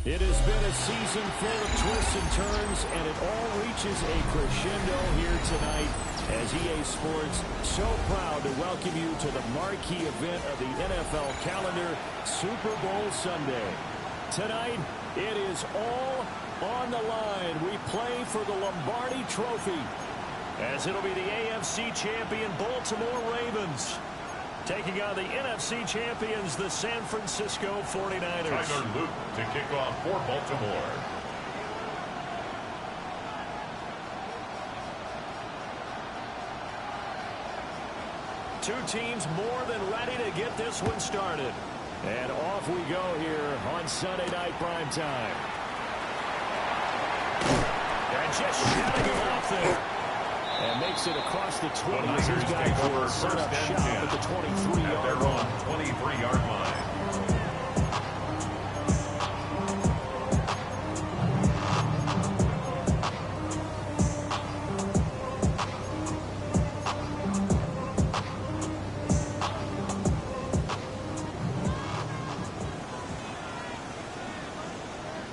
It has been a season full of twists and turns, and it all reaches a crescendo here tonight as EA Sports so proud to welcome you to the marquee event of the NFL calendar, Super Bowl Sunday. Tonight, it is all on the line. We play for the Lombardi Trophy, as it'll be the AFC champion Baltimore Ravens taking on the NFC champions, the San Francisco 49ers. Tyler Luke to kick off for Baltimore. Two teams more than ready to get this one started. And off we go here on Sunday Night Primetime. And just shutting him off there. And makes it across the 20 as he's got a set-up shot at the 23-yard line. 23-yard line.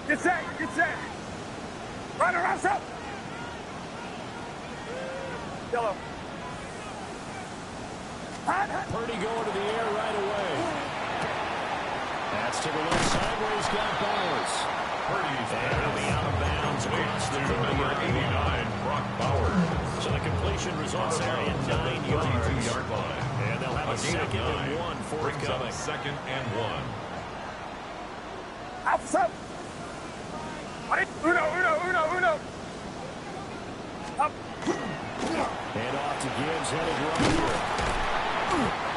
Get Zack, get Zack. Right around up. Yellow. Purdy going to the air right away. That's to the left sideways, got Bowers. Purdy's and it'll be out of bounds across the number 89, Brock Bowers. So the completion results there in 9 yards. 32-yard line. And they'll have a second and one forthcoming. Second and one. Up. Uno. Up. And off to Gibbs, headed right here.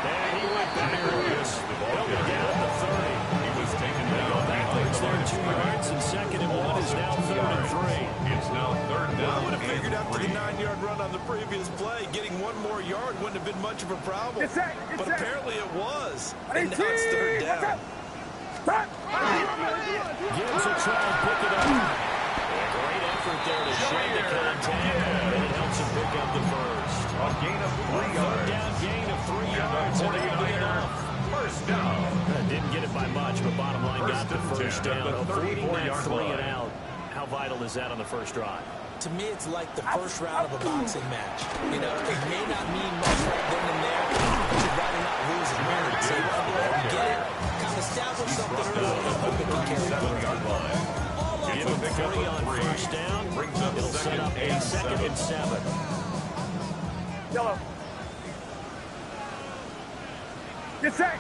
And he went backwards. He'll be down at the 30. He was taken down. Backwards there, 2 yards, and second and one is now third and three. It's now third down. I would have figured after the 9-yard run on the previous play, getting one more yard wouldn't have been much of a problem. But apparently it was. And now it's third down. Gibbs will try and pick it up. Great effort there to shed the contact, and it helps him pick up the first. A gain of 3 yards. Third down gain of 3 yards, and that'll be enough. First down. Didn't get it by much, but bottom line got the first down. Avoiding that 3 and out. How vital is that on the first drive? To me, it's like the first round of a boxing match. You know, it may not mean much right then and there, but you'd rather not lose it. So you want to go ahead and get it, kind of establish something early, and hope it can carry forward. Give him 3 on first down. It'll set up a second and 7. Yellow. Get Zack.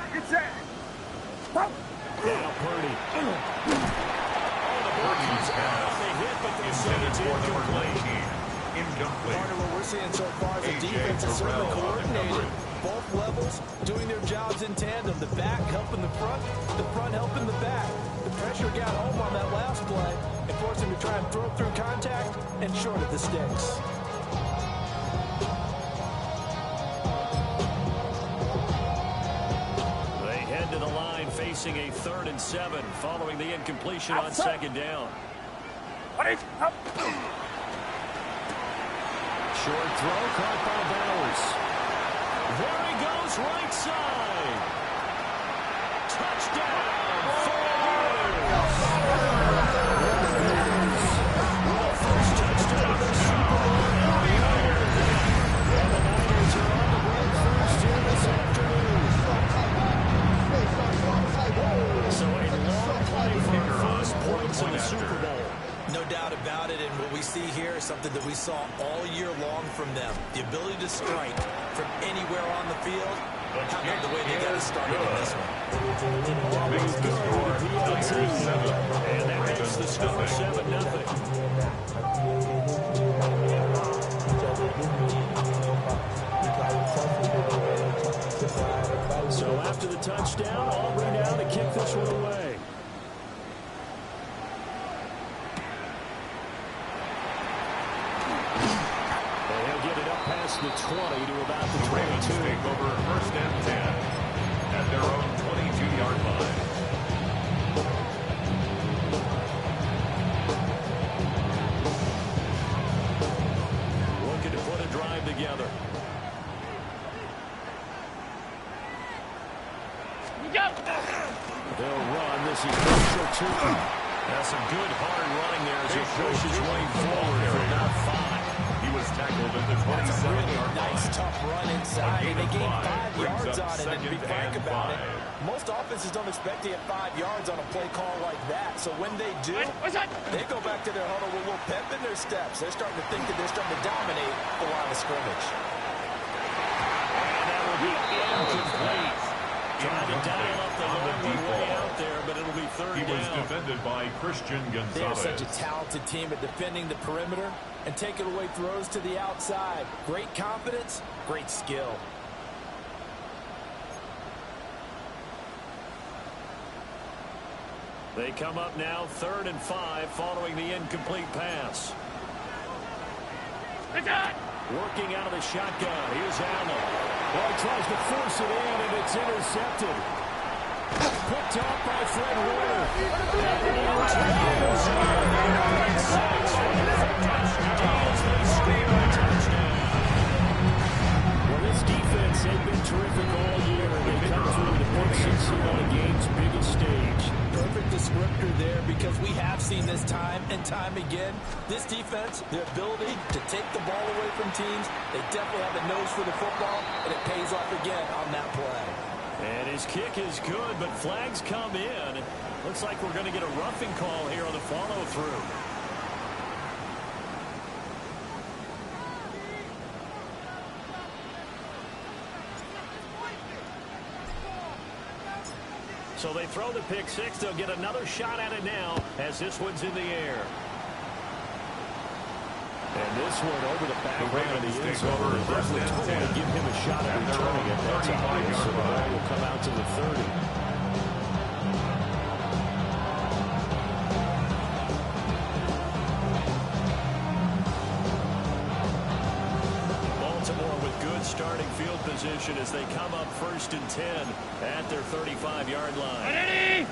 Now Purdy. Purdy's pass. They hit, but they say Intended it's for number incomplete. 19. Incomplete. Part of what we're seeing so far is the defense is certainly coordinated. Both levels doing their jobs in tandem. The back helping the front helping the back. The pressure got home on that last play. We try and throw through contact and short of the sticks. They head to the line facing a 3rd and 7 following the incompletion on 2nd down. Short throw caught by Bowers. There he goes, right side. Touchdown, 49ers. The first touchdown of the Super Bowl and beyond. And the Niners are on the road first here this afternoon. So a long play for our first points in the Super Bowl. No doubt about it, and what we see here is something that we saw all year long from them. The ability to strike from anywhere on the field. How about the way they got us started in this one? Always good for the PAT. And that makes the score 7-0. So after the touchdown, Auburn now to kick this one away. Past the 20 to about the 22. Take over 1st and 10 at their own 22-yard line. Looking to put a drive together. They'll run. This is crucial too. That's some good hard running there as he pushes way forward for about 5. He was tackled at the 27-yard line. Nice, tough run inside. They gained 5 yards on it, and to be frank about it, 5. most offenses don't expect to get 5 yards on a play call like that. So when they do, they go back to their huddle with a little pep in their steps. They're starting to think that they're starting to dominate the line of scrimmage. And that will be incomplete. Trying to dial up the long way out there, but it'll be 3rd down. He was defended by Christian Gonzalez. They are such a talented team at defending the perimeter and taking away throws to the outside. Great confidence, great skill. They come up now 3rd and 5 following the incomplete pass. Working out of the shotgun. Here's Allen. Well, he tries to force it in, and it's intercepted. Picked off by Fred Warner. Well, this defense has been terrific all year. They come through the pick six here on the game's biggest stage. Perfect descriptor there, because we have seen this time and time again. This defense, their ability to take the ball away from teams, they definitely have a nose for the football, and it pays off again on that play. And his kick is good, but flags come in. Looks like we're going to get a roughing call here on the follow-through. So they throw the pick six. They'll get another shot at it now as this one's in the air. And this one over the back of the end zone. Definitely don't want to give him a shot at returning it. That's obvious. So the ball will come out to the 30. Baltimore with good starting field position as they come up 1st and 10 at their 35-yard line.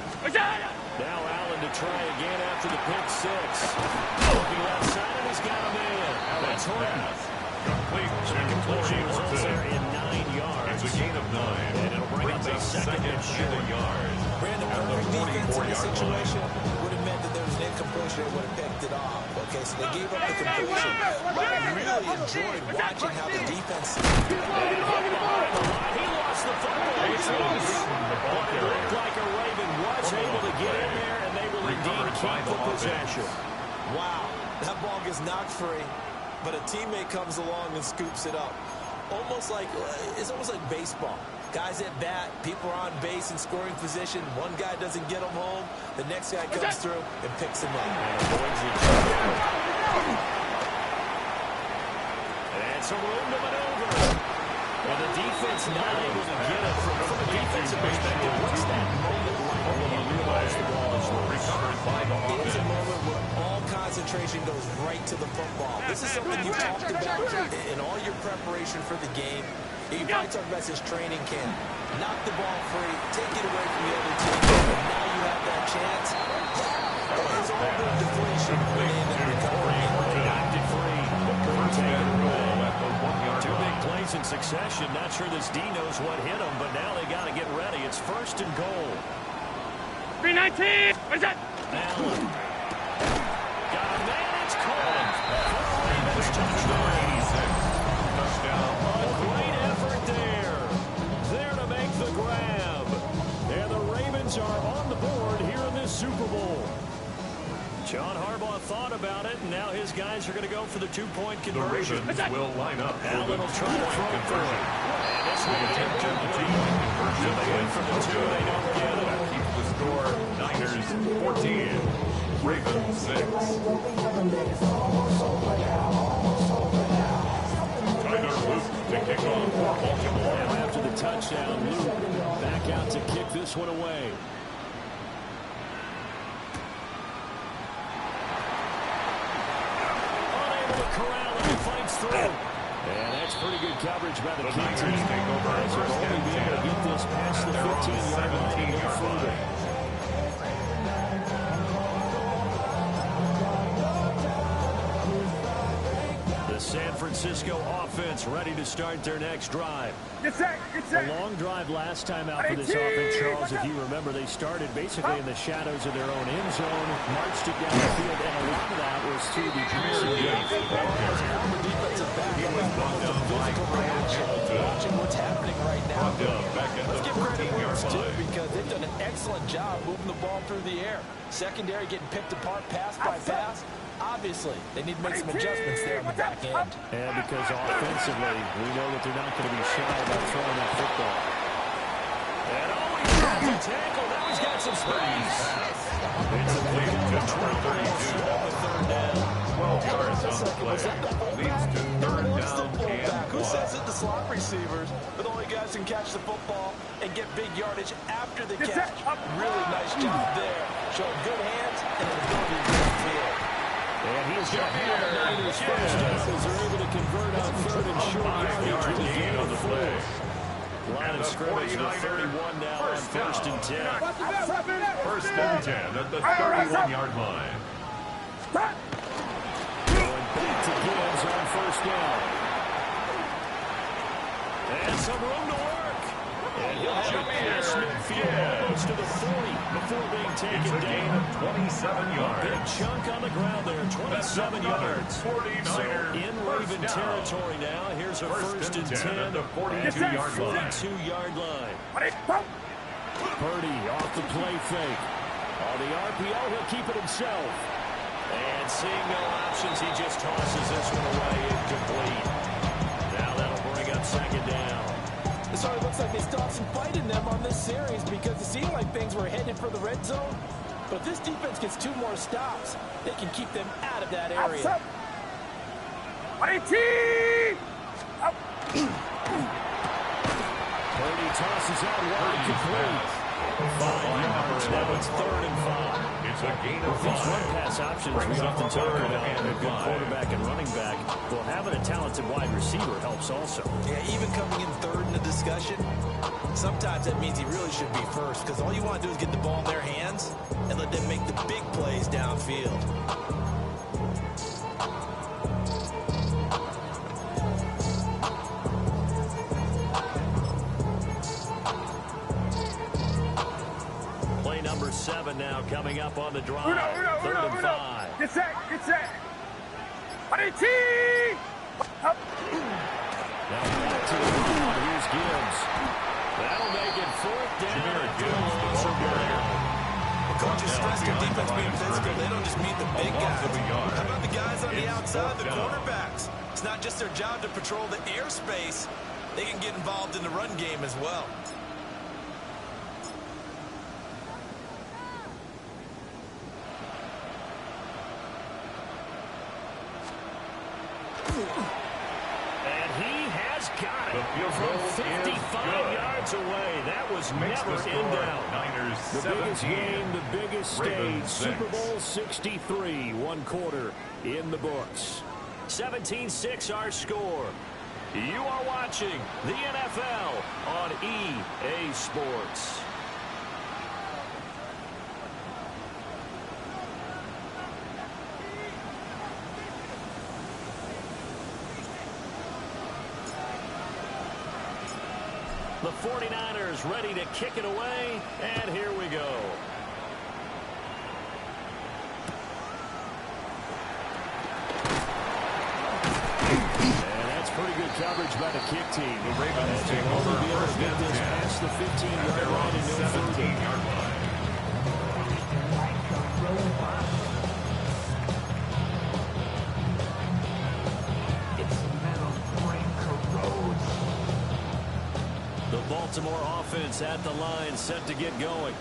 Now Allen to try again after the pick six. Looking left side, and he's got him in. That's Horton. Complete. Completion results there in 9 yards. It's a gain of 9. And it'll bring up a second and short. Brandon, perfect defense in this situation would have meant that there was an incompletion. They would have picked it off. Okay, so they gave up the completion. But I really enjoyed watching how the defense... He lost the football. It's loose. But it looked like a Raven was able to get in there, and they will indeed keep the possession. Wow, that ball gets knocked free, but a teammate comes along and scoops it up. It's almost like baseball. Guys at bat, people are on base in scoring position. One guy doesn't get them home. The next guy comes through and picks him up. And some room to maneuver. And the defense not able to get it from a defensive perspective. What's that moment like when you realize the ball is recovered by the offense? It's a moment where all kinds of right to the football. This is something you talked about in all your preparation for the game. You probably talked about this training camp. Knock the ball free, take it away from the other team, and now you have that chance. It's all good deflation when they end up recovering. Two big plays in succession. Not sure this D knows what hit him, but now they got to get ready. It's first and goal. 319. What is that? Allen. Got a man. It's caught. Ravens touchdown. A great effort there. There to make the grab. And the Ravens are on the board here in this Super Bowl. John Harbaugh thought about it, and now his guys are going to go for the two-point conversion. The Ravens will line up for Allen the will try to throw for it. And this will They attempt the two-point conversion. They win for the two. They don't get it. That keeps the score Niners 14, Ravens 6. Tyler Luke to kick off for Baltimore. And after the touchdown, Luke back out to kick this one away. Corral and he fights through. And that's pretty good coverage by the Niners team. take over As they'll first only and be able to 10. beat this past the 15-yard line and go further. The San Francisco offense ready to start their next drive. Get Zack. Get Zack. A long drive last time out for this offense, Charles. If you remember, they started basically in the shadows of their own end zone, marched it down the field, and a lot of that was through the passing game. Watching what's happening right now. Back at Let's the give credit where it's 14-yard due line. because they've done an excellent job moving the ball through the air. Secondary getting picked apart pass by pass. Obviously, they need to make some adjustments there on the back end. And because offensively, we know that they're not going to be shy about throwing that football. And he's got the tackle. Now he's got some space. It's a lead to number 32. 12 yards on the play. Leads to third down and Who says 1. it? The slot receivers. But only guys can catch the football and get big yardage after the catch. Really nice job there. Showing good hands and an ability to get field. And he's got the Niners first down as they're able to convert on third and short yardage with a gain on the play. Line of scrimmage to 31 now on first and 10. First and 10 at the 31-yard line. Going back to Gibbs on first down. And some room to work. And he'll have it past midfield almost to the 40 before being taken It's a gain down. of 27 yards. Big chunk on the ground there, 27 yards. 49er So in Raven first down. territory now. Here's a first and 10 at the 42-yard line. 42-yard line. Purdy off the play fake. On the RPO, he'll keep it himself. And seeing no options, he just tosses this one away incomplete. Now that'll bring up second down. It sort of looks like they still have some fight in them on this series because it seemed like things were headed for the red zone. But if this defense gets 2 more stops, they can keep them out of that area. Purdy tosses out wide complete. 5 yards, now it's third and 5. It's a gain of These 5. run-pass options we often talk about, a good quarterback and running back. Well, having a talented wide receiver helps also. Yeah, even coming in third in the discussion, sometimes that means he really should be first because all you want to do is get the ball in their hands and let them make the big plays downfield. Play number 7 now coming up on the drive. Third and 5. Get Zack. Get Zack. Now back to the run. Here's Gibbs. That'll make it fourth down. Coaches stress their defense being physical. They don't just meet the big guys. How about the guys on the outside, the quarterbacks? It's not just their job to patrol the airspace. They can get involved in the run game as well. And he has He's got it The field from goal is 55 good. yards away. That was Makes never the score in doubt. Niners The 17. biggest game, the biggest stage, Ravens 6. Super Bowl 63, one quarter in the books. 17-6 our score. You are watching the NFL on EA Sports. The 49ers ready to kick it away, and here we go. And that's pretty good coverage by the kick team. The Ravens take over first and 10 past the 15-yard line and no 17-yard line. The Baltimore offense at the line, set to get going.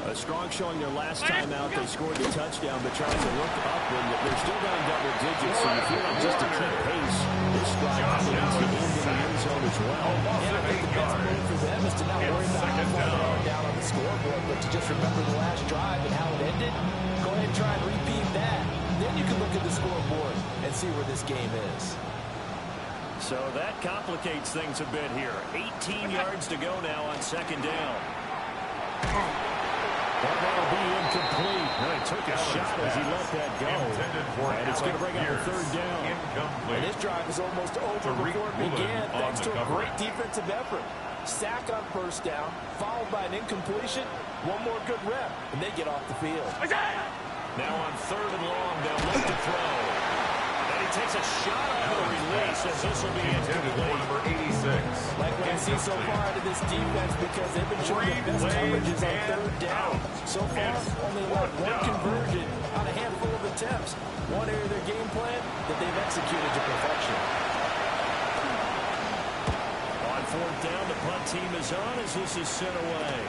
A strong showing their last time out. They scored the touchdown, but trying to look up, and they're still down double digits, so you feel like just to keep pace, this drive probably needs to end in the end zone as well. And I think the best move for them is to not worry about how far they are down on the scoreboard, but to just remember the last drive and how it ended. Go ahead and try and repeat that. Then you can look at the scoreboard and see where this game is. So that complicates things a bit here. 18 yards to go now on second down. Well, that'll be incomplete. Well, he took a shot as he let that go. And it's going to bring out a third down. And this drive is almost over before it began, thanks to a great defensive effort. Sack on first down, followed by an incompletion. One more good rep, and they get off the field. Now on third and long, they'll look to throw. And he takes a shot on the release as this will be incomplete. Number 86. Like what I see so far out of this defense, because they've been showing the best coverages on third down. So far, only allowed one conversion on a handful of attempts. One area of their game plan that they've executed to perfection. On fourth down, the punt team is on as this is sent away.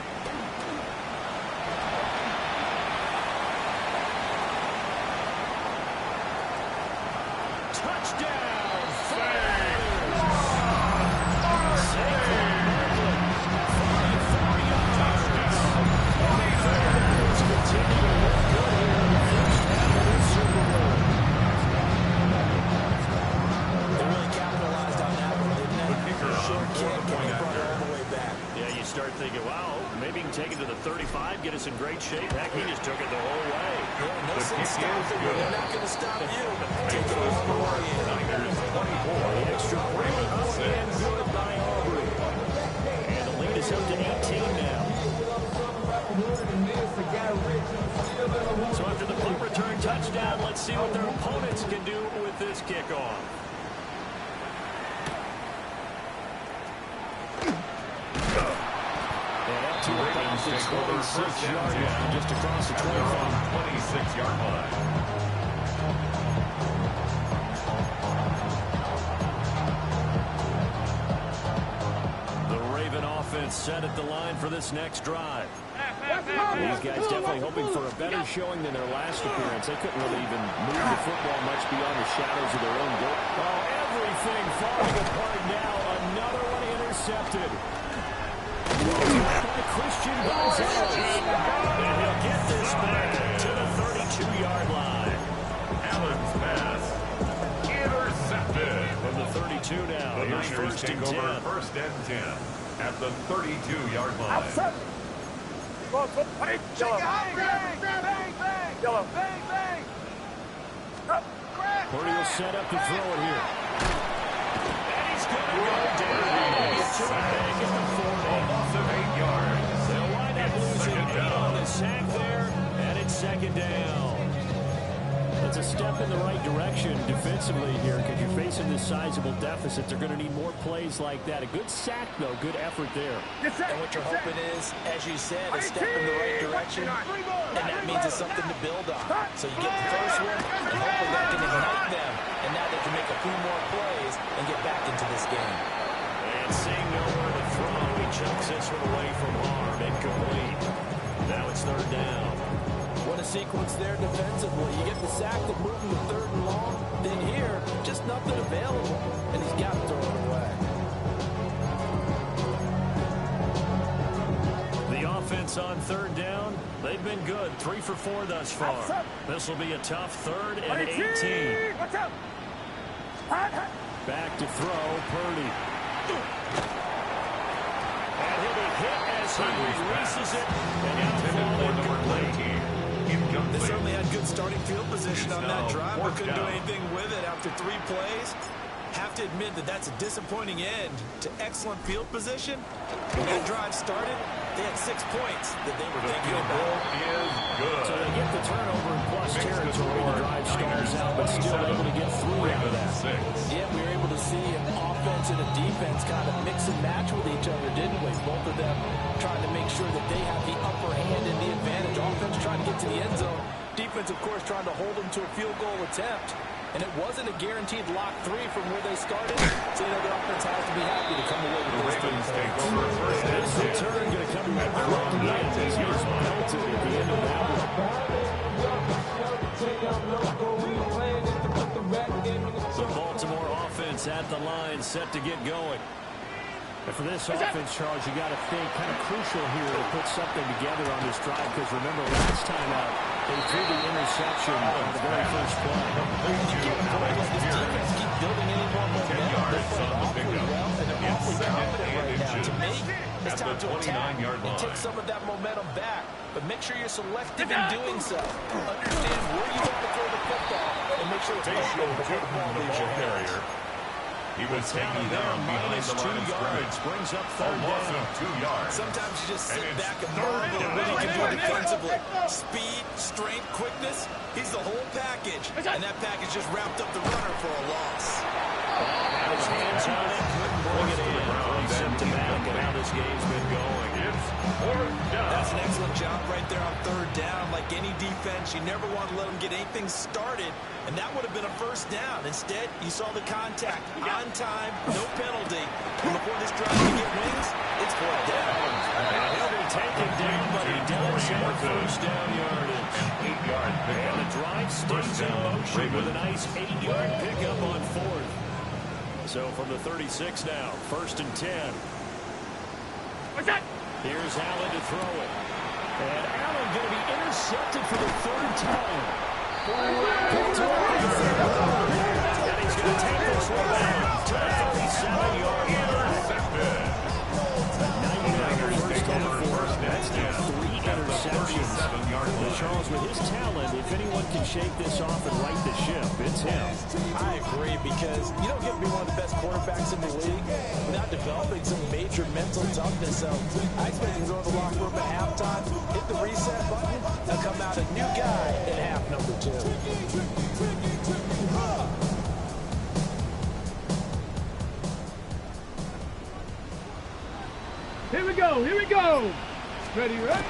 Touchdown! Start thinking, wow, maybe he can take it to the 35, get us in great shape. Heck, he just took it the whole way. Yeah, no sense stopping you. They're not going to stop you. Take it all the way in. Niners 24. The extra point and good by Aubrey. And the lead is up to 18 now. So after the punt return touchdown, let's see what their opponents can do with this kickoff. The Ravens take over first and 10 just across the 26-yard line. The Raven offense set at the line for this next drive. These guys definitely hoping for a better showing than their last appearance. They couldn't really even move the football much beyond the shadows of their own goal. Oh, everything falling apart now. Another one intercepted. By Christian Gonzalez. And he'll get this back to the 32-yard line. Allen's pass intercepted. From the 32 now. The Here's Niners first take and over 10. first and 10 at the 32-yard line. Yellow. Bang, bang. Purdy will set up to throw it here. And he's going to go down. He's too big at the 40. Loss of 8 yards. They'll wind up losing 8 on the sack there, and it's second down. It's a step in the right direction defensively here because you're facing this sizable deficit. They're going to need more plays like that. A good sack, though. Good effort there. And what you're hoping is, as you said, a step in the right direction, and that means it's something to build on. So you get the first one, and hopefully that can ignite them, and now they can make a few more plays and get back into this game. And seeing nowhere to throw, he chucks this one away from harm. Incomplete. Now it's third down. What a sequence there defensively. You get the sack that moved him to third and long. Then here, just nothing available, and he's got to throw it away. offense on third down. They've been good, 3 for 4 thus far. This will be a tough 3rd and 18. Back to throw, Purdy. And he'll be hit as he releases it. And now falling complete. They certainly had good starting field position on that drive, but couldn't do anything with it after 3 plays. Have to admit that that's a disappointing end to excellent field position. When that drive started, they had 6 points that they were thinking about. So they get the turnover in plus territory. The drive stars out, but still able to get through out of that. Yeah, we were able to see an offense and a defense kind of mix and match with each other, didn't we? Both of them trying to make sure that they have the upper hand and the advantage. Offense trying to get to the end zone. Defense, of course, trying to hold them to a field goal attempt. And it wasn't a guaranteed lock 3 from where they started. So, you know, the offense has to be happy to come away with those 3 points. This return going to come back around the end as he was pelted at the end of that one. The Baltimore offense at the line, set to get going. And for this offense, Charles, you got to think kind of crucial here to put something together on this drive, because remember last time out, they threw the interception on the very first play. You can't play like this defense keep building any more momentum. They're playing awfully well, and they're awfully confident right now. To me, it's time to attack and take some of that momentum back. But make sure you're selective in doing so. Understand where you want to throw the football, and make sure it's before the ball leaves your hands. He was taken down behind the line of scrimmage. Brings up 3rd down. 2 yards. Sometimes you just sit back and marvel at what he can do defensively. Speed, strength, quickness. He's the whole package. And that package just wrapped up the runner for a loss. Had his hands on it, couldn't bring it in. Pretty symptomatic of how this game's been going. It's 4th down. That's an excellent job right there on 3rd down. Like any defense, you never want to let them get anything started. And that would have been a 1st down. Instead, you saw the contact. On time, no penalty. And before this drive can get wings, it's 4th down. And he'll be taken down, but he does have 1st down yardage. 8-yard pickup. And the drive stays in motion with a nice 8-yard pickup on 4th. So from the 36 now, 1st and 10. Here's Allen to throw it. And Allen going to be intercepted for the 3rd time. And he's going to take this one back to the 37-yard line. 99 first down for him. That's now 3 interceptions. Well, Charles, with his talent, if anyone can shake this off and right the ship, it's him. I agree, because you don't get to be one of the best quarterbacks in the league without developing some major mental toughness. So I expect him to go to the locker room at halftime, hit the reset button, and come out a new guy in half number 2. Here we go, here we go. Ready, ready?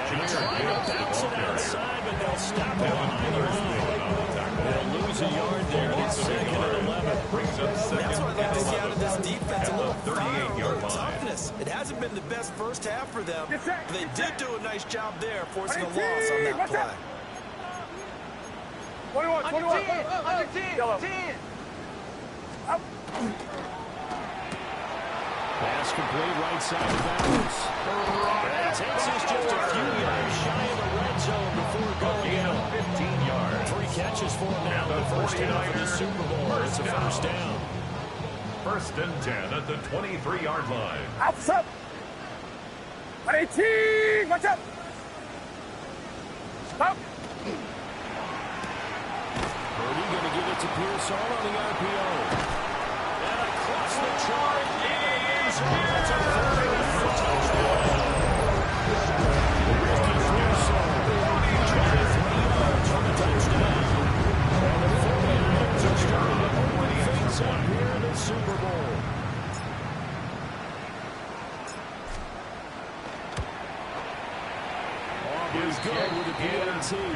And they're trying to bounce it outside, but they'll stop it behind the line. They'll lose a yard there. It's 2nd and 11. Brings up 2nd That's what I like to see out of this defense. A little at the fire, a 38-yard little line. toughness. It hasn't been the best first half for them, but they did do a nice job there, forcing a loss on that play. 21, 21. Under 10, Yellow. 10. Pass complete right side of bounds. That takes us just a few yards shy of the red zone before going out. 15 yards. 3 catches for him now in the first half of the Super Bowl. It's a 1st down. 1st and 10 at the 23-yard line. Outside. 18. Watch out. Stop. Purdy going to give it to Pearson on the RPO. And across the chart, it's a 30-yard touchdown. Ricky Pearson, 23 yards on the touchdown. And the 49ers are starting to move things up here in the Super Bowl. Auburn's good with the PAT. Good.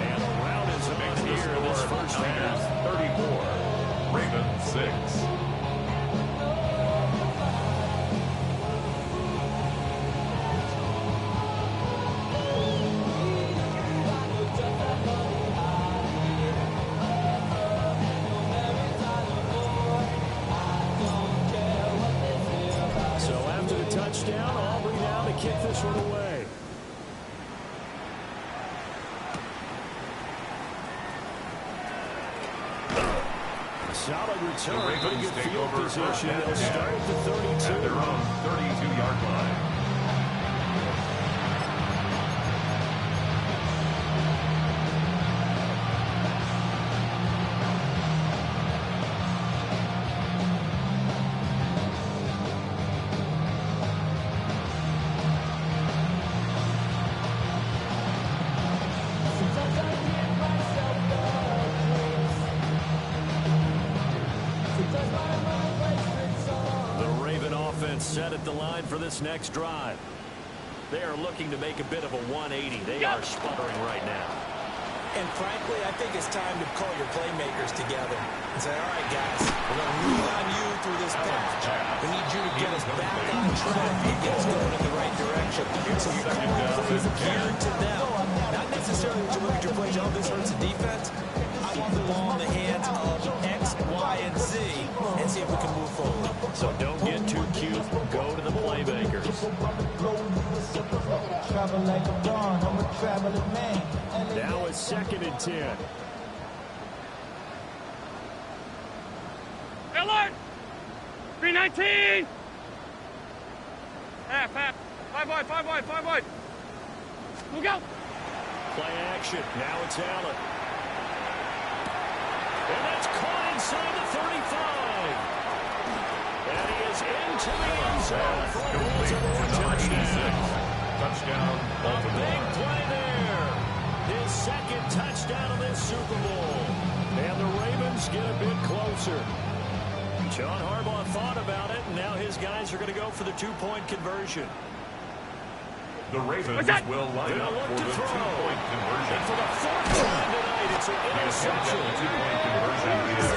And the round is on here in this first half. 34. Ravens 6. one away. Solid return. Pretty good field position. They'll start at the 32. At their own 32-yard line. Set at the line for this next drive. They are looking to make a bit of a 180. They are sputtering right now. And frankly, I think it's time to call your playmakers together and say, all right, guys, we're going to lean on you through this patch. We need you to get us back on track and get us going in the right direction. So your calling plays geared to them. Not necessarily to look at your plays, oh, this hurts the defense. I want the ball in the hands of X, Y, and Z and see if we can move forward. So don't get too cute. Go to the playmakers. Now it's 2nd and 10. Alert! 319! Half. 5 wide. We'll go. Play action. Now it's Allen. And that's caught inside the 35. And he is into the end zone for a multiple touchdown. Touchdown, Baltimore. A big play there. His 2nd touchdown of this Super Bowl. And the Ravens get a bit closer. John Harbaugh thought about it, and now his guys are going to go for the 2-point conversion. The Ravens will line up for the 2-point conversion. And for the 4th time tonight, it's an interception. The 2-point conversion is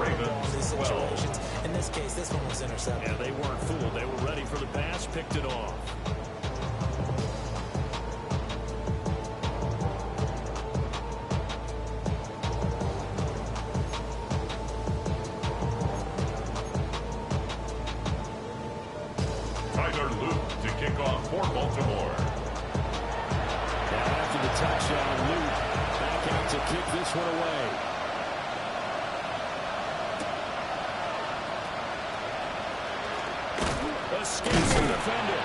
Ravens 12. In this case, this one was intercepted. Yeah, they weren't fooled. They were ready for the pass, picked it off. For Baltimore. Now after the touchdown, Luke back out to kick this one away. Escapes the defender.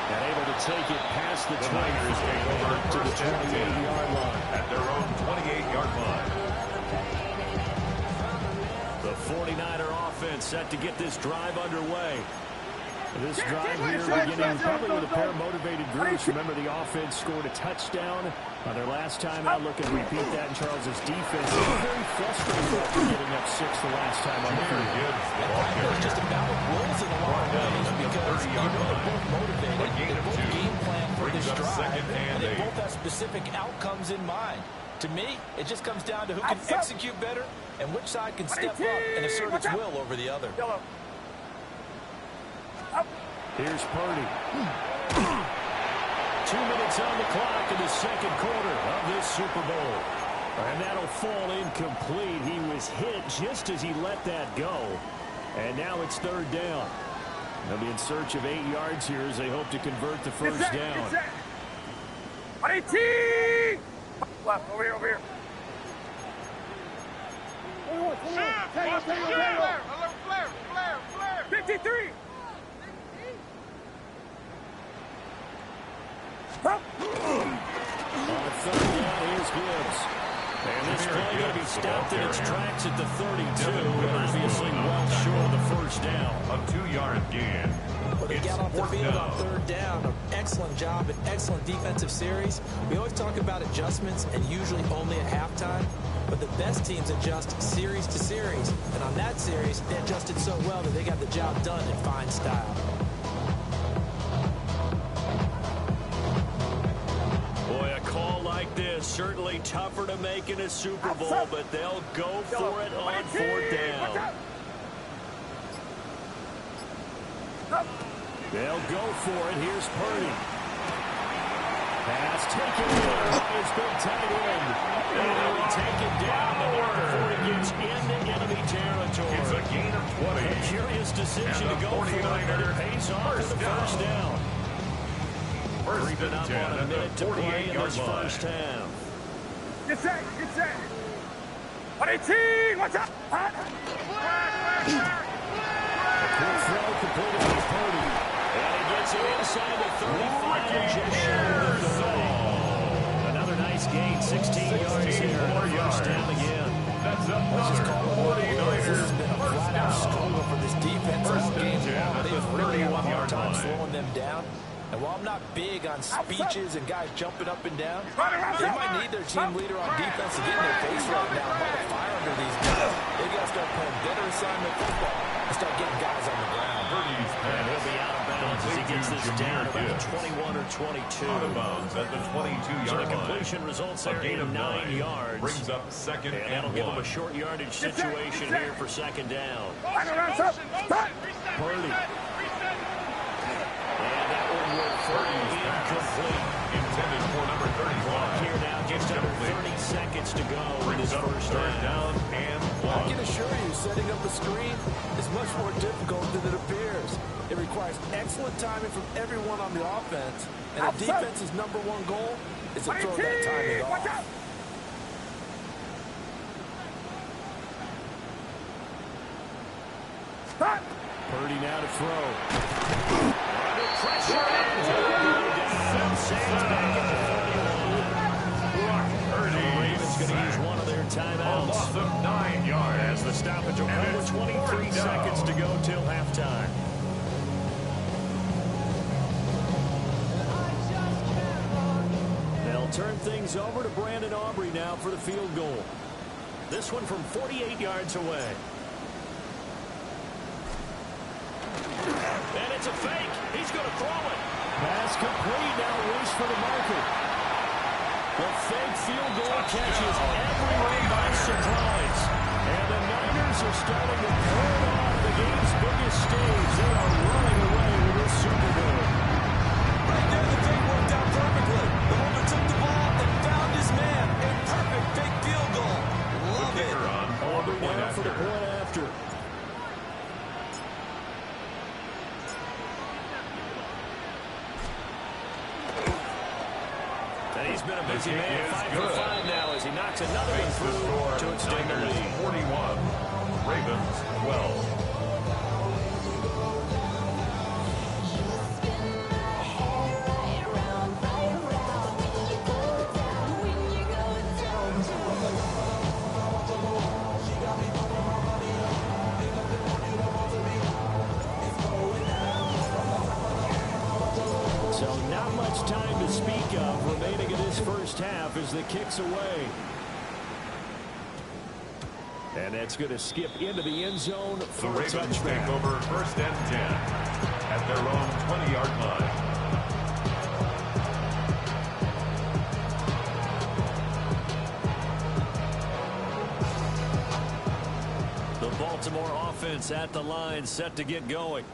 And able to take it past the Niners take over to the 28-yard line. At their own 28-yard line. The 49er offense set to get this drive underway. This drive here beginning probably with a pair of motivated groups. Remember, the offense scored a touchdown on their last time out. Look and repeat that in Charles's defense. They were very frustrated after giving up 6 the last time on the field. It's just a battle of wills in a lot of ways because they're both motivated. They both game plan for this drive, and they both have specific outcomes in mind. To me, it just comes down to who can execute better and which side can step up and assert its will over the other. Here's Purdy. 2 minutes on the clock in the 2nd quarter of this Super Bowl. And that'll fall incomplete. He was hit just as he let that go. And now it's 3rd down. They'll be in search of 8 yards here as they hope to convert the first down. 18! Left, over here. Flare. 53! On 3rd down, here's Gibbs. And this play going to be stopped in its tracks at the 32. Obviously well short of the first down. A 2-yard gain. Well, they got off the field on 3rd down. An excellent job, an excellent defensive series. We always talk about adjustments and usually only at halftime. But the best teams adjust series to series. And on that series, they adjusted so well that they got the job done in fine style. This certainly tougher to make in a Super Bowl, but they'll go for it on 4th down. They'll go for it. Here's Purdy. Pass taken in by his big tight end. And he'll be taken down before he gets into enemy territory. It's a gain of 20. A curious decision to go for it, but it pays off with the first down. Creeping up on a minute to play in this first half. Get set. Get set. 18. Watch out. A quick throw completed by Purdy. And he gets it inside the 35 and just short of the 30. Another nice gain, 16 yards here. First down again. That's another 49ers. This has been a flat-out struggle for this defense all game long. They've really had a hard time slowing them down. And while I'm not big on speeches and guys jumping up and down, they might need their team leader on defense to get in their face right now and light a fire under these guys. They got to start playing better assignment football and start getting guys on the ground. And he'll be out of bounds as he gets this down about the 21 or 22. Out of bounds at the 22-yard So the line. completion results there in 9 yards. Brings up second And and that'll give him 1. a short yardage situation here for second down. Purdy. And that one will fall incomplete. Intended for number 35. Here now, just under 30 seconds to go in this first Third down. down and I 1. can assure you, setting up a screen is much more difficult than it appears. It requires excellent timing from everyone on the offense, and a defense's number one goal is to throw that timing Watch off. out. Purdy now to throw. Under pressure. And Sam's back at the 41. The Ravens going to use one of their A timeouts. loss of 9 yards. As the stoppage will And come it's with 23 fourth down. seconds to go till halftime. They'll turn things over to Brandon Aubrey now for the field goal. This one from 48 yards away. And it's a fake. He's going to throw it. Pass complete. Now race for the marker. The fake field goal catches everyone by surprise. And the Niners are starting to pull it off the game's biggest stage. They are running away with this Super Bowl. Right there, the fake worked out perfectly. The holder took the ball and found his man. A perfect fake field goal. Love it. Kicker on for the point Now for the after. point after. And he's been a busy kick man, is 5 for good. 5 now as he knocks another one Makes the through score to extend the Niners lead. 41. Ravens 12. So not much time to speak of remaining in this first half as the kick's away. And that's going to skip into the end zone The for a Ravens take touchback. over first and 10 at their own 20-yard line. The Baltimore offense at the line, set to get going.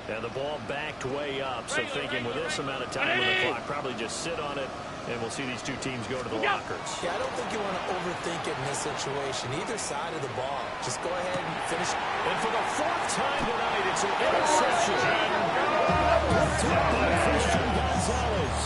And the ball backed way up, so thinking with this amount of time on the clock, probably just sit on it, and we'll see these two teams go to the lockers. Yeah, I don't think you want to overthink it in this situation. Either side of the ball. Just go ahead and finish. And for the 4th time tonight, it's an interception. Picked up by Christian Gonzalez.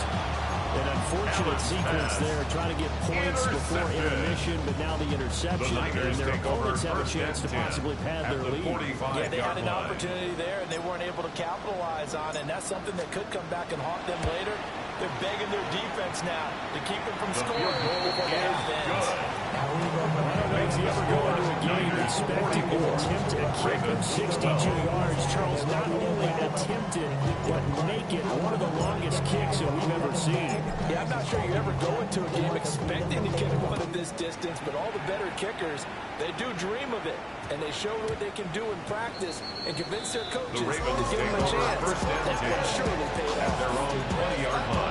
An unfortunate sequence there, trying to get points before intermission, but now the interception, and their opponents have a chance to possibly pad their lead. Yeah, they had an opportunity there, and they weren't able to capitalize on it, and that's something that could come back and haunt them later. They're begging their defense now to keep them from scoring before the half ends. I don't know if you ever go into a game expecting to attempt a kick of 62 yards. Charles not only attempted, but make it one of the longest kicks that we've ever seen. Yeah, I'm not sure you ever go into a game expecting to kick one of this distance, but all the better kickers, they do dream of it, and they show what they can do in practice and convince their coaches to Ravens give them a take over chance. first and That 10 will surely pay at off. their own 20-yard line.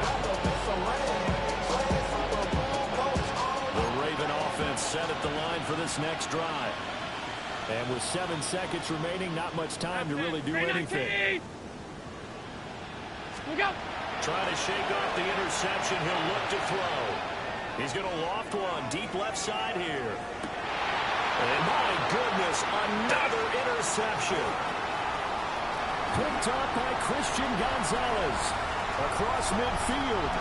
The Raven offense set at the line for this next drive. And with 7 seconds remaining, not much time to really do anything. Go. Trying to shake off the interception. He'll look to throw. He's going to loft one. Deep left side here. And my goodness, another interception. Picked up by Christian Gonzalez. Across midfield.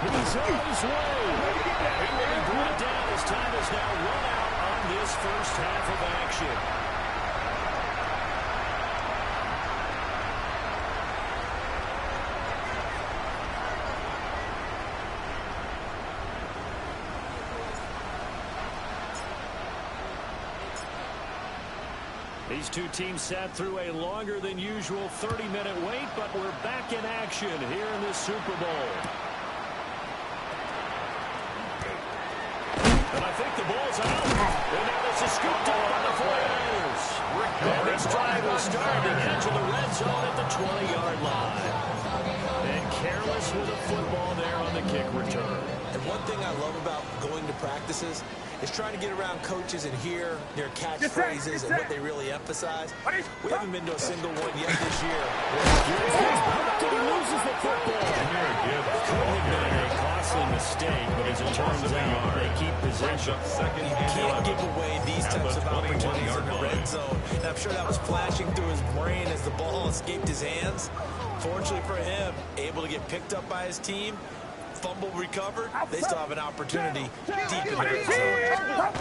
He's on his way. He will be brought down as time is now run out on this first half of action. These two teams sat through a longer than usual 30-minute wait, but we're back in action here in this Super Bowl. And I think the ball's out. And now it's a scooped up by the 49ers. And this drive will start the edge of the red zone at the 20-yard line. And careless with a football there on the kick return. And one thing I love about going to practices is trying to get around coaches and hear their catchphrases and what they really emphasize. We haven't been to a single one yet this year. He loses the football. Could have been a costly mistake, but as it turns out, they keep possession. You can't give away these types of opportunities in the red zone. And I'm sure that was flashing through his brain as the ball escaped his hands. Fortunately for him, able to get picked up by his team. Fumble recovered. They still have an opportunity deep in the red zone.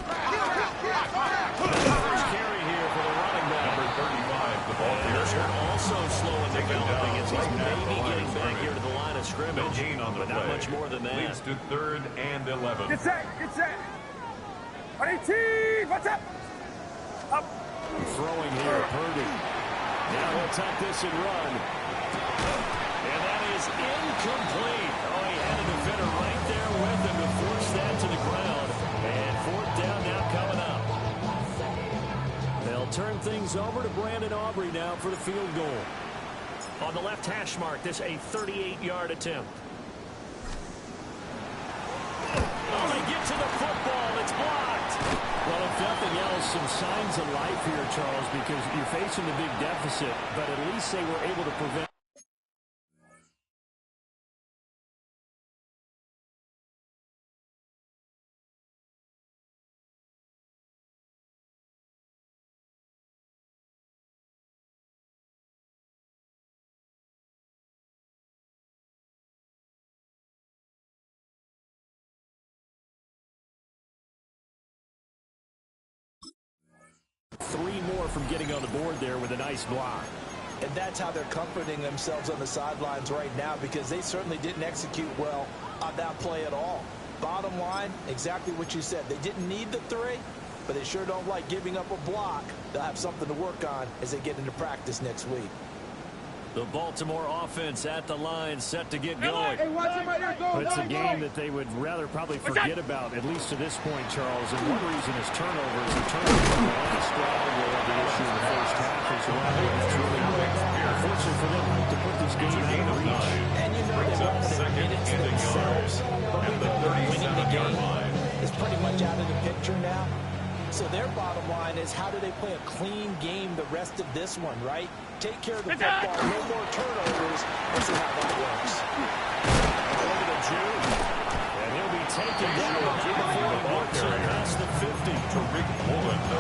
First carry here for the running back. Number 35, the ball carrier. Also slow in developing as he's maybe getting back here to the line of scrimmage. No gain on the but not much more than that. Leads to 3rd and 11. Get set, get set. 18, what's up? Up. Throwing here, Purdy. Now he'll tuck this and run. And that is incomplete. Oh, he had a defender right there with him to force that to the ground. And 4th down now coming up. They'll turn things over to Brandon Aubrey now for the field goal. On the left hash mark, this a 38-yard attempt. Oh, they get to the football. It's blocked. Well, if nothing else, some signs of life here, Charles, because you're facing a big deficit, but at least they were able to prevent. Three more from getting on the board there with a nice block. And that's how they're comforting themselves on the sidelines right now, because they certainly didn't execute well on that play at all. Bottom line, exactly what you said. They didn't need the 3, but they sure don't like giving up a block. They'll have something to work on as they get into practice next week. The Baltimore offense at the line, set to get going. Hey, watch him right here, go. It's a game that they would rather probably forget about, at least to this point, Charles. And one reason is turnovers. The turnovers on the last drive were the issue in the first half as well. It's really unfortunate for them to put this game out of reach. And you know they want to admit it to themselves, but we know that winning the game is pretty much out of the picture now. So their bottom line is, how do they play a clean game the rest of this one, right? Take care of the football, no more turnovers. Let's see how that works. Over to Jude. And he'll be taken down before he walks on past the 50. The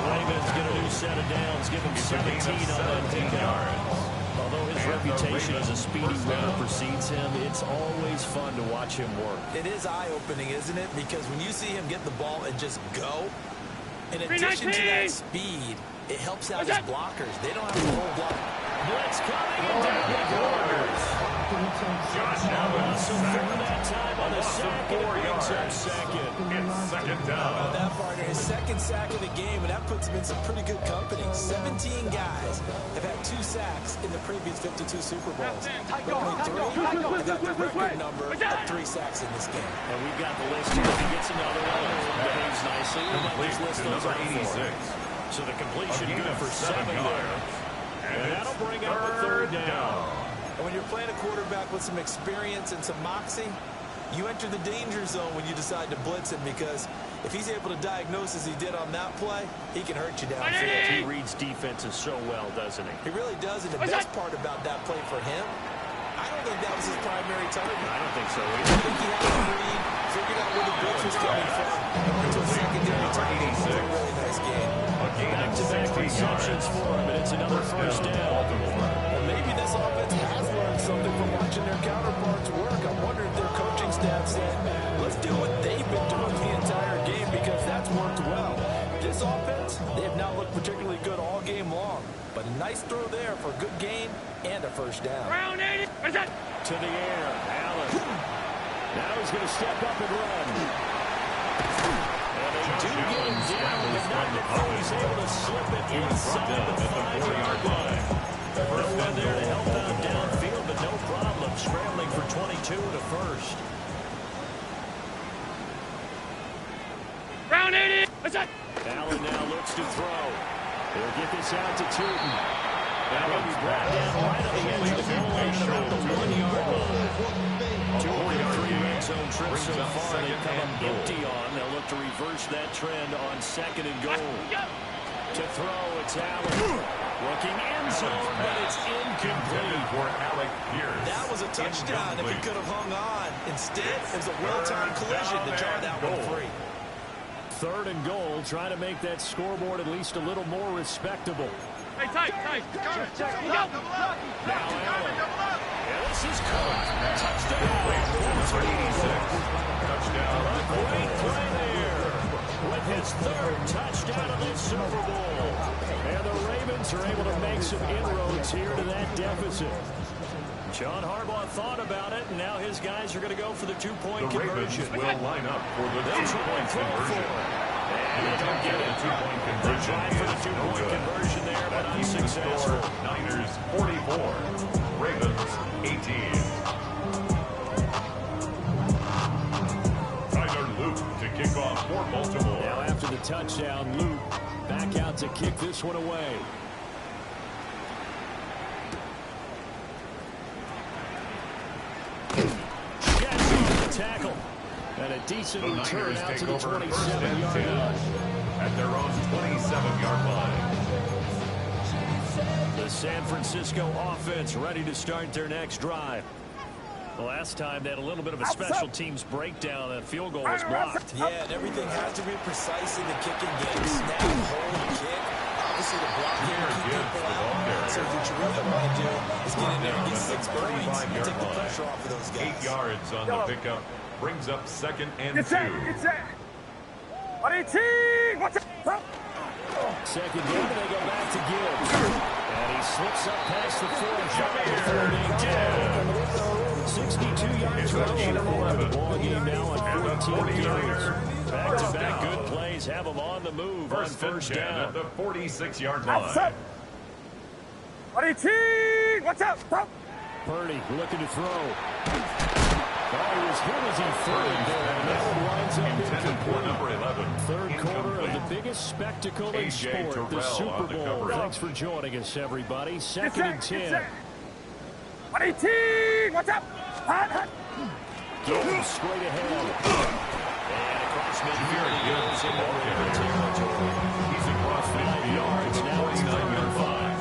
Ravens get a new set of downs, give him 17 on that takeout. Although his reputation as a speedy runner precedes him, it's always fun to watch him work. It is eye-opening, isn't it? Because when you see him get the ball and just go, in addition to that speed, it helps out his blockers. They don't have to hold block. Blitz coming and down the corners. Josh Allen, that time on the sack, and it brings up second. It's 2nd down. That partner, his 2nd sack of the game, and that puts him in some pretty good company. 17 guys have had 2 sacks in the previous 52 Super Bowls. But only 3 have got the record number of 3 sacks in this game. And we've got the list here. If he gets another one, behaves nicely. We might just list those Number up 86. So the completion A gain good of for 7 7 yards. there. And that'll bring up a 3rd down. And when you're playing a quarterback with some experience and some moxie, you enter the danger zone when you decide to blitz him, because if he's able to diagnose as he did on that play, he can hurt you downfield. He reads defenses so well, doesn't he? He really does, and the best part about that play for him, I don't think that was his primary very tight. I don't think so I either. think he had a read, figured out where the blitz was coming from, and went to a secondary target. It was a really nice game. Back-to-back receptions for him, and it's another first down. Well, maybe this offense has learned something from watching their counterparts work. I wonder if their coaching staff said, let's do what they've been doing the entire game because that's worked well. This offense, they have not looked particularly good all game long, but a nice throw there for a good gain and a first down. Round 80. What is that? To the air, Allen. Now he's going to step up and run. And they do get him down, but not before he's able to slip it inside the 5-yard line. No one there to help out downfield, but no problem. Scrambling for 22 to first. Round 80. What's that? Allen now looks to throw. He'll get this out to Tootin. That will be brought down right on the edge of the goal line around the 1-yard line. 2 of 3 red zone trips so far. They come up empty on. They'll look to reverse that trend on 2nd and goal. To throw, it's Allen. Looking end zone, but it's incomplete. For Alec Pierce. That was a touchdown if he could have hung on. Instead, it was a well-timed collision to jar that one free. 3rd and goal, trying to make that scoreboard at least a little more respectable. Hey, tight. Now Allen. Yeah, this is caught. Touchdown. 86. Touchdown. Great play there with his 3rd touchdown of this Super Bowl. And the Ravens are able to make some inroads here to that deficit. John Harbaugh thought about it, and now his guys are going to go for the 2-point The Ravens conversion. will line up for the They'll try 2-point and throw for conversion. it. And they don't get it. 2-point They conversion tried for the is 2-point no good. conversion there, but That keeps the unsuccessful. score Niners 44, Ravens 18. Tyler Luke to kick off for Baltimore. Now after the touchdown, Luke back out to kick this one away. Tackle. And a decent The return Niners out to take the over 27-yard 1st and 10 line. at their own 27-yard line. The San Francisco offense ready to start their next drive. The last time they had a little bit of a special teams breakdown. That field goal was blocked. Yeah, and everything has to be precise in the kicking game. Snap, hold, kick. Obviously, the blocking and keep people out. So what you really want to do is get in there and get 6 points and take the pressure off of those guys. 8 yards on the pickup. Brings up 2nd and 2. It's that. What are you team? What's that? 2nd down, they go back to Gibbs. And he slips up past the 4-yard before being down. 62 yards rushing. The ball game now on 14 carries. Back-to-back good plays have them on the move on 1st down. At the 46-yard line. What are you team? What's up? Purdy looking to throw. Oh, he was hit as he threw it there. And that one winds up incomplete. Number 11. 3rd quarter of the biggest spectacle in sport, the Super Bowl. Thanks for joining us, everybody. 2nd and 10. What are you team? What's up? Gibbs straight ahead. And across midfield, he goes into Raven territory. He's across 5 yards, now it's 49-yard line.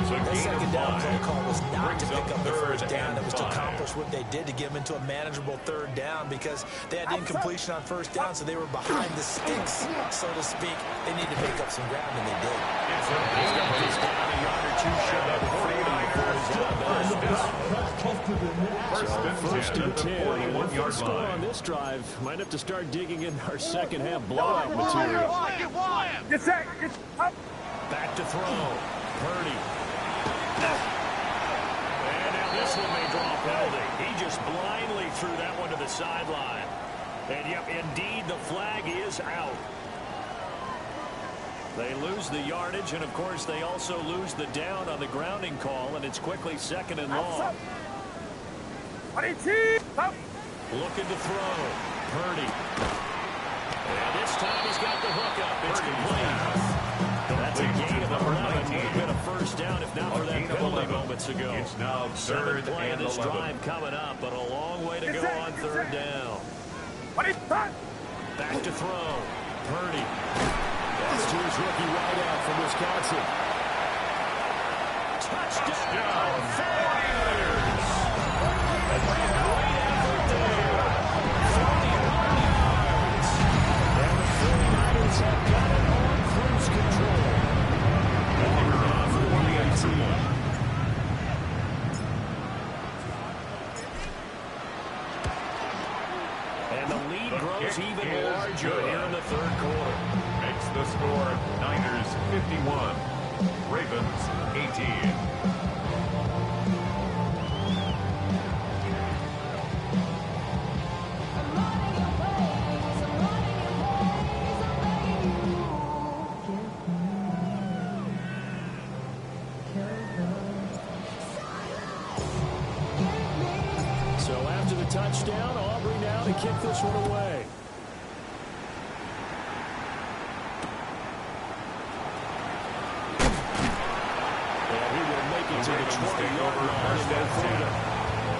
It's a The gain second of down 5. play call was not to Brings up pick up the 3rd first down. and It was to 5. accomplish what they did to get them into a manageable 3rd down because they had incompletion on 1st down, so they were behind the sticks, so to speak. They needed to make up some ground, and they did. It's a He's got this down a yard or two short of the 49ers. First and 10. 41-yard What's going line. on this drive? Might have to start digging in our second half blowout material. It's that. Back to throw. Purdy. And now this one may draw a penalty. He just blindly threw that one to the sideline. And yep, indeed, the flag is out. They lose the yardage, and of course, they also lose the down on the grounding call, and it's quickly 2nd and long. What are you team? Looking to throw. Purdy. And this time he's got the hook up. It's complete. That's a gain of 11. Would have been a first down if not for that penalty moments ago. It's now 7th 3rd play of and this 11. drive coming up, but a long way to go on 3rd down. What are you team? Back to throw. Purdy. That's to his rookie wideout from Wisconsin. Touchdown! 49ers! And the lead grows even larger here in the third quarter. Makes the score Niners 51, Ravens 18. So after the touchdown, Aubrey now to kick this one away. And he will make it to the 20-yard line. First and 10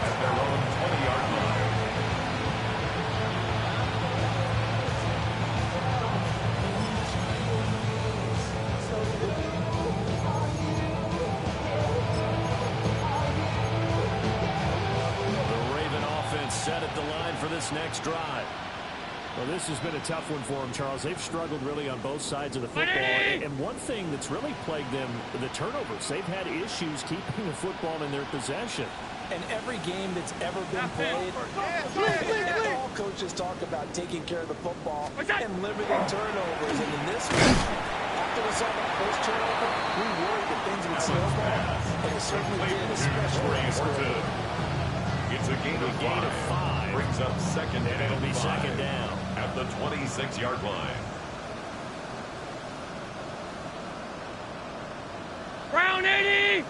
at their own 20-yard line. Set at the line for this next drive. Well, this has been a tough one for them, Charles. They've struggled really on both sides of the football. And one thing that's really plagued them, the turnovers. They've had issues keeping the football in their possession. And every game that's ever been played, all coaches talk about taking care of the football and limiting turnovers. And in this one, after we saw that first turnover, we worried that things would slow down. And it certainly did, especially in this game. It's a gain of 5. Brings up second and it'll be 5 second down at the 26-yard line. Brown 80.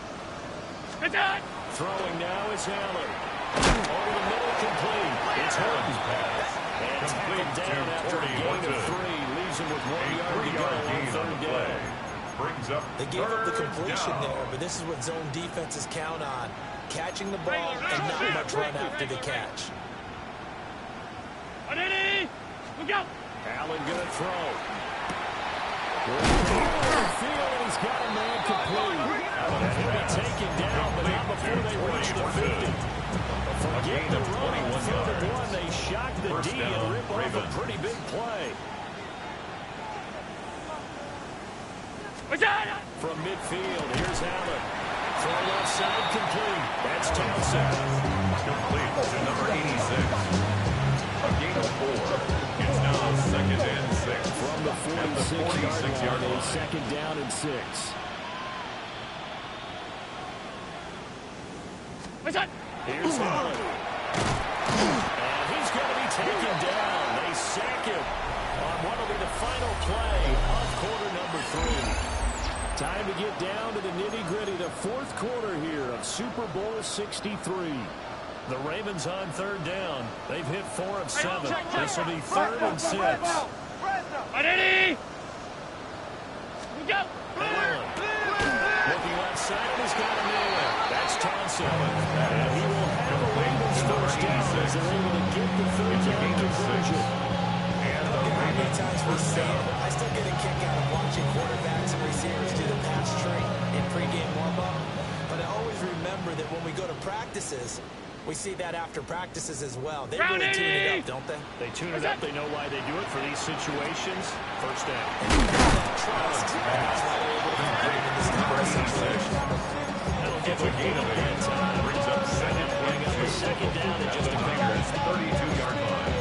It's on. Throwing now is Allen. Over the middle, complete. It's Horton's pass. And tackled down after a gain of 3. Leaves him with 1 yard to go on third down. Brings up they gave up the completion there, but this is what zone defenses count on. Catching the ball and not much run after the catch. Look out. Allen going to throw. Field, he's got a man complete. And he'll be taken down, but not before they reach the 50. Forget the run on 3rd and 1. They shock the D and rip off a pretty big play. From midfield, here's Allen. Throw left side, complete. That's Townsend. Complete to number 86. A gain of 4. It's now second and 6. From the 46-yard line, second down and 6. Here's Allen. And he's going to be taken down. They sack him on what will be the final play of quarter number 3. Time to get down to the nitty-gritty, the 4th quarter here of Super Bowl 63. The Ravens on 3rd down. They've hit 4 of 7. This will be 3rd and 6. Ready? Go. Allen. Looking left side, he's got a man. That's Townsend. And he will have a Ravens first down as they're able to get the 3rd down conversion. How many times we say it, I still get a kick out of watching quarterbacks and receivers do the pass tree in pregame warm-up. But I always remember that when we go to practices, we see that after practices as well. They really tune it up, don't they? They tune it up. They know why they do it for these situations. First down. Trust. That's why they're able to be great in this type of situation. That'll give a gain of that time. Brings up second down and just a bigger 32-yard line.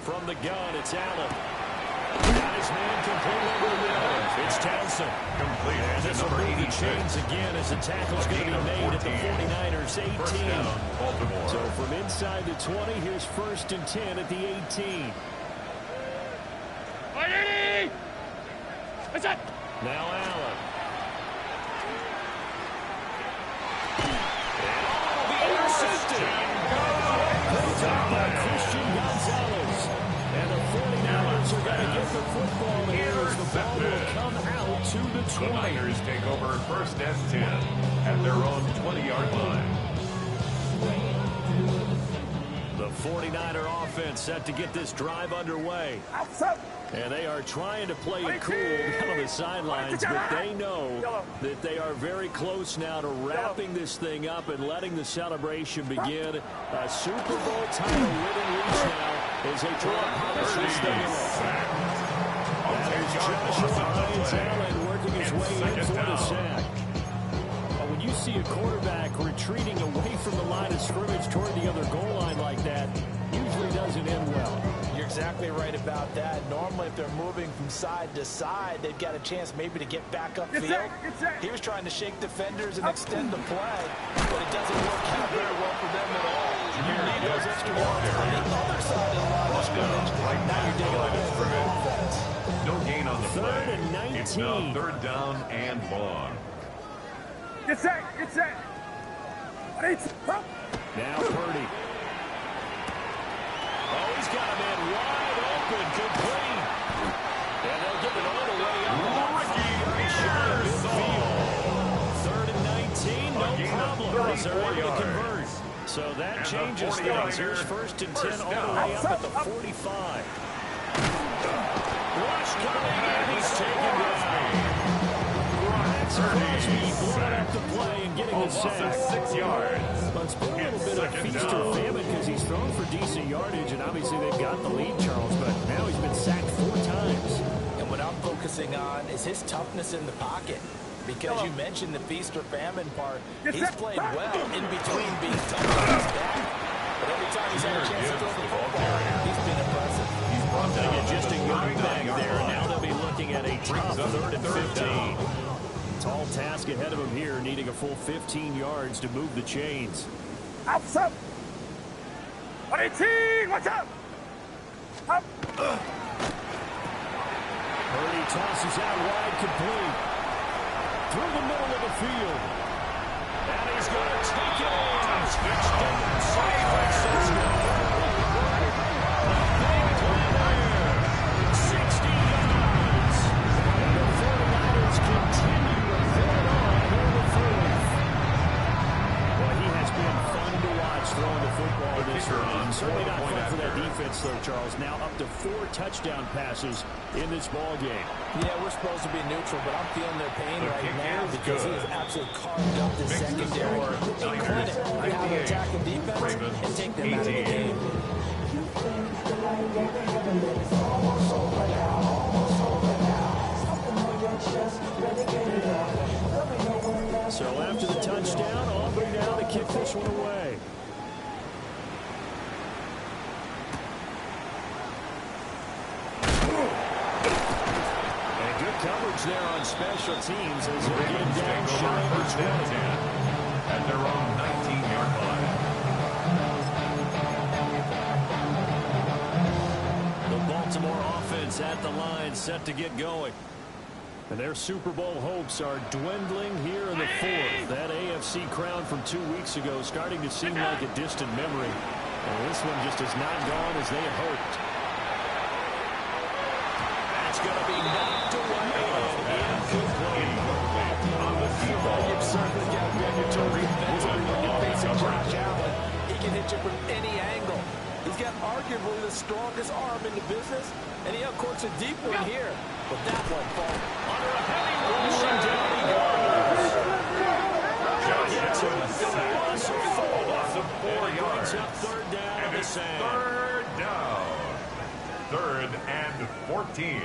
From the gun, it's Allen. Got his man completely over the middle. It's Townsend. Complete. And this will move the chains again as the tackle's going to be made at the 49ers 18. Baltimore. So from inside the 20, here's 1st and 10 at the 18. What's up? Now Allen. And it'll be intercepted. Christian Gonzalez. And the 49ers are going to get the football here as the ball will come out to the 20. The Niners take over 1st and 10 at their own 20-yard line. The 49er offense set to get this drive underway. And they are trying to play it cool down on the sidelines, but they know that they are very close now to wrapping this thing up and letting the celebration begin. A Super Bowl title within reach now as they try to polish this thing off. Allen working his way in for the sack. When you see a quarterback retreating away from the line of scrimmage toward the other goal line like that, usually doesn't end well. You're exactly right about that. Normally, if they're moving from side to side, they've got a chance maybe to get back upfield. He was trying to shake defenders and extend the play, but it doesn't work out very well for them at all. You need those extra yards on the other side of the line of scrimmage. Now you're digging a hole for offense. No gain on the play. 3rd and 19. It's now 3rd down and long. Get set. Now Purdy. Oh, he's got a man wide open, complete. And they'll get it all the way up. Midfield. 3rd and 19, no problem. They're able to convert. So that changes things. Here's 1st and 10 all the way up at the 45. Rush coming, and he's taken down. Crosby blowing up the play and getting the sack. 6 yards. Well, it's been a little bit of feast or famine because he's thrown for decent yardage, and obviously they've got the lead, Charles, but now he's been sacked 4 times. And what I'm focusing on is his toughness in the pocket. Because you mentioned the feast or famine part. He's played well in between being tough on his back. But every time he's had a chance to throw the football, he's been impressive. He's brought down just a young back there. Now they'll be looking at a tough 3rd and 15. Tall task ahead of him here, needing a full 15 yards to move the chains. Outside. 18, watch out. Up. Purdy tosses out wide, complete. Through the middle of the field. And he's going to take it in. Touchdown, San Francisco. The big play there. 60 yards. And the 49ers continue to fill it on here in the 4th. Well, he has been fun to watch throwing the football this round. Certainly not fun for that defense, though, Charles. Now up to 4 touchdown passes in this ball game. Yeah, we're supposed to be neutral, but I'm feeling their pain right now because he has absolutely carved up the secondary in clinic on how to attack the defense and take them out of the game. So after the touchdown, Aubrey now to kick this one away. Coverage there on special teams as they get down shy of the 20 at their own 19-yard line. The Baltimore offense at the line, set to get going. And their Super Bowl hopes are dwindling here in the 4th. That AFC crown from 2 weeks ago starting to seem like a distant memory. And this one just has not gone as they had hoped. That's going to be knocked away and incomplete. On the default. You've certainly got regulatory defensively when you're facing Josh Allen. He can hit you from any angle. He's got arguably the strongest arm in the business, and he uncorks a deep one here. But that one falls under a heavy rush, and down he goes. Gets him a loss of 4 yards. Up 3rd down on the sand. 3rd down. 3rd and 14.